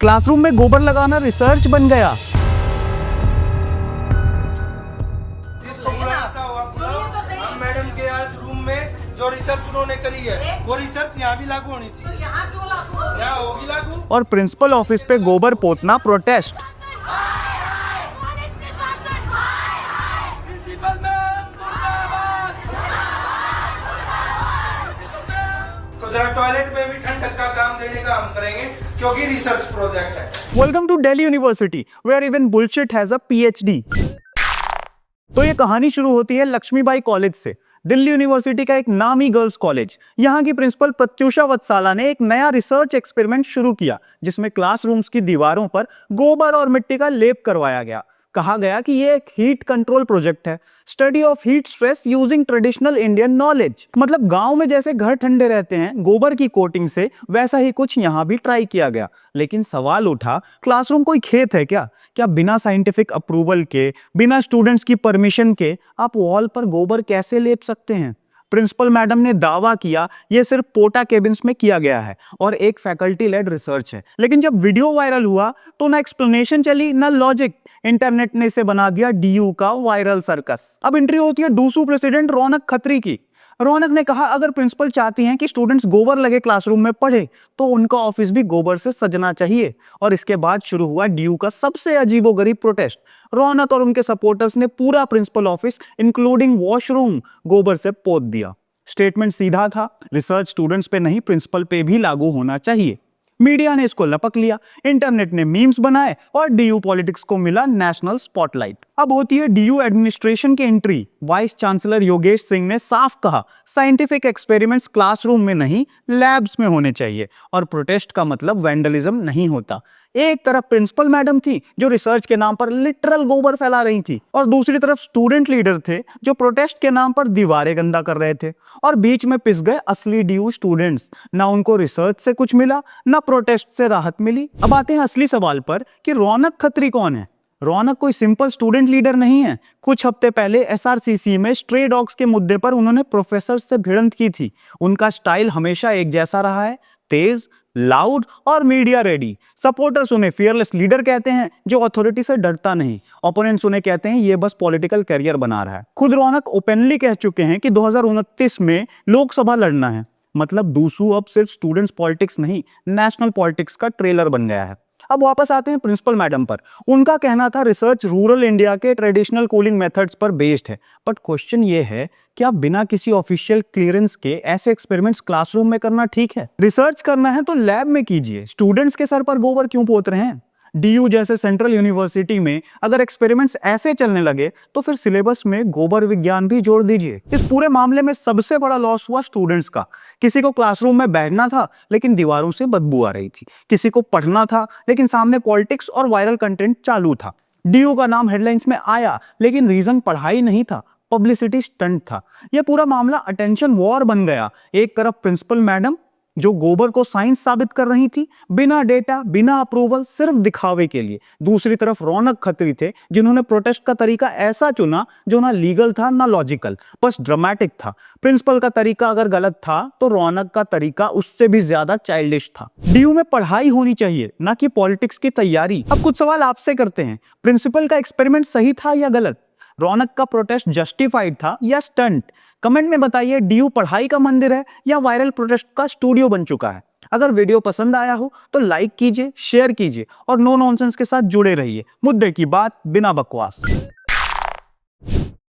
Classroom में गोबर लगाना रिसर्च बन गया। जिसको बुलाना था वो आप बुलाओ। हम मैडम के आज रूम में जो रिसर्च उन्होंने करी है वो रिसर्च यहाँ भी लागू होनी चाहिए। यहाँ होगी लागू। और प्रिंसिपल ऑफिस पे गोबर पोतना प्रोटेस्ट। तो जरा टॉयलेट में भी ठंडक का काम देने का हम करेंगे क्योंकि रिसर्च प्रोजेक्ट है। Welcome to Delhi university where even bullshit has a PhD. तो ये कहानी शुरू होती है लक्ष्मीबाई कॉलेज से। दिल्ली यूनिवर्सिटी का एक नामी गर्ल्स कॉलेज। यहाँ की प्रिंसिपल प्रत्युषा वत्साला ने एक नया रिसर्च एक्सपेरिमेंट शुरू किया जिसमें क्लासरूम्स की दीवारों पर गोबर और मिट्टी का लेप करवाया गया। कहा गया कि ये एक हीट कंट्रोल प्रोजेक्ट है, study of heat stress using traditional Indian knowledge. मतलब गांव में जैसे घर ठंडे रहते हैं गोबर की कोटिंग से, वैसा ही कुछ यहाँ भी ट्राई किया गया। लेकिन सवाल उठा, क्लासरूम कोई खेत है क्या? क्या बिना साइंटिफिक अप्रूवल के, बिना स्टूडेंट्स की परमिशन के आप वॉल पर गोबर कैसे लेप सकते हैं? प्रिंसिपल मैडम ने दावा किया यह सिर्फ पोटा केबिन्स में किया गया है और एक फैकल्टी लेड रिसर्च है। लेकिन जब वीडियो वायरल हुआ तो ना एक्सप्लेनेशन चली ना लॉजिक। इंटरनेट ने इसे बना दिया डीयू का वायरल सर्कस। अब एंट्री होती है डूसू प्रेसिडेंट रौनक खत्री की। रौनक ने कहा अगर प्रिंसिपल चाहती हैं कि स्टूडेंट्स गोबर लगे क्लासरूम में पढ़े तो उनका ऑफिस भी गोबर से सजना चाहिए। और इसके बाद शुरू हुआ डीयू का सबसे अजीबोगरीब प्रोटेस्ट। रौनक और उनके सपोर्टर्स ने पूरा प्रिंसिपल ऑफिस इंक्लूडिंग वॉशरूम गोबर से पोत दिया। स्टेटमेंट सीधा था, रिसर्च स्टूडेंट्स पे नहीं प्रिंसिपल पे भी लागू होना चाहिए। मीडिया ने इसको लपक लिया, इंटरनेट ने मीम्स बनाए और डीयू पॉलिटिक्स को मिला नेशनल स्पॉटलाइट। अब होती है डीयू एडमिनिस्ट्रेशन की entry. Vice chancellor Yogesh Singh ने साफ कहा साइंटिफिक एक्सपेरिमेंट्स क्लासरूम में नहीं लैब्स में होने चाहिए। और प्रोटेस्ट का मतलब वैंडलिज्म नहीं होता। एक तरफ प्रिंसिपल मैडम थी जो रिसर्च के नाम पर लिटरल गोबर फैला रही थी और दूसरी तरफ स्टूडेंट लीडर थे जो प्रोटेस्ट के नाम पर दीवारें गंदा कर रहे थे। और बीच में पिस गए असली डीयू स्टूडेंट्स। ना उनको रिसर्च से कुछ मिला ना प्रोटेस्ट से राहत मिली। अब आते हैं असली सवाल पर कि रौनक खत्री कौन है। रौनक कोई सिंपल स्टूडेंट लीडर नहीं है। कुछ हफ्ते पहले एसआरसीसी में स्ट्रे डॉग्स के मुद्दे पर उन्होंने प्रोफेसर से भिड़ंत की थी। उनका स्टाइल हमेशा एक जैसा रहा है, तेज, लाउड और मीडिया रेडी। सपोर्टर्स उन्हें फियरलेस लीडर कहते हैं जो अथॉरिटी से डरता नहीं। ओपोनेंट्स उन्हें कहते हैं ये बस पॉलिटिकल करियर बना रहा है। खुद रौनक ओपनली कह चुके हैं कि 2029 में लोकसभा लड़ना है। मतलब डूसू अब सिर्फ स्टूडेंट्स पॉलिटिक्स नहीं, नेशनल पॉलिटिक्स का ट्रेलर बन गया है। अब वापस आते हैं प्रिंसिपल मैडम पर। उनका कहना था रिसर्च रूरल इंडिया के ट्रेडिशनल कूलिंग मेथड्स पर बेस्ड है। बट क्वेश्चन ये है क्या बिना किसी ऑफिशियल क्लियरेंस के ऐसे एक्सपेरिमेंट्स क्लासरूम में करना ठीक है? रिसर्च करना है तो लैब में कीजिए। स्टूडेंट्स के सर पर गोबर क्यों पोत रहे हैं? डीयू जैसे सेंट्रल यूनिवर्सिटी में अगर एक्सपेरिमेंट्स ऐसे चलने लगे तो फिर सिलेबस में गोबर विज्ञान भी जोड़ दीजिए। इस पूरे मामले में सबसे बड़ा लॉस हुआ स्टूडेंट्स का। किसी को क्लासरूम में बैठना था लेकिन दीवारों से बदबू आ रही थी, किसी को पढ़ना था लेकिन सामने पॉलिटिक्स और वायरल कंटेंट चालू था। डीयू का नाम हेडलाइंस में आया लेकिन रीजन पढ़ाई नहीं था, पब्लिसिटी स्टंट था। यह पूरा मामला अटेंशन वॉर बन गया। एक तरफ प्रिंसिपल मैडम जो गोबर को साइंस साबित कर रही थी बिना डेटा बिना अप्रूवल, सिर्फ दिखावे के लिए। दूसरी तरफ रौनक खत्री थे जिन्होंने प्रोटेस्ट का तरीका ऐसा चुना जो ना लीगल था ना लॉजिकल, बस ड्रामेटिक था। प्रिंसिपल का तरीका अगर गलत था तो रौनक का तरीका उससे भी ज्यादा चाइल्डिश था। डीयू में पढ़ाई होनी चाहिए ना कि पॉलिटिक्स की तैयारी। अब कुछ सवाल आपसे करते हैं, प्रिंसिपल का एक्सपेरिमेंट सही था या गलत? रौनक का प्रोटेस्ट जस्टिफाइड था या स्टंट? कमेंट में बताइए डीयू पढ़ाई का मंदिर है या वायरल प्रोटेस्ट का स्टूडियो बन चुका है। अगर वीडियो पसंद आया हो तो लाइक कीजिए, शेयर कीजिए और नो नॉनसेंस के साथ जुड़े रहिए। मुद्दे की बात बिना बकवास।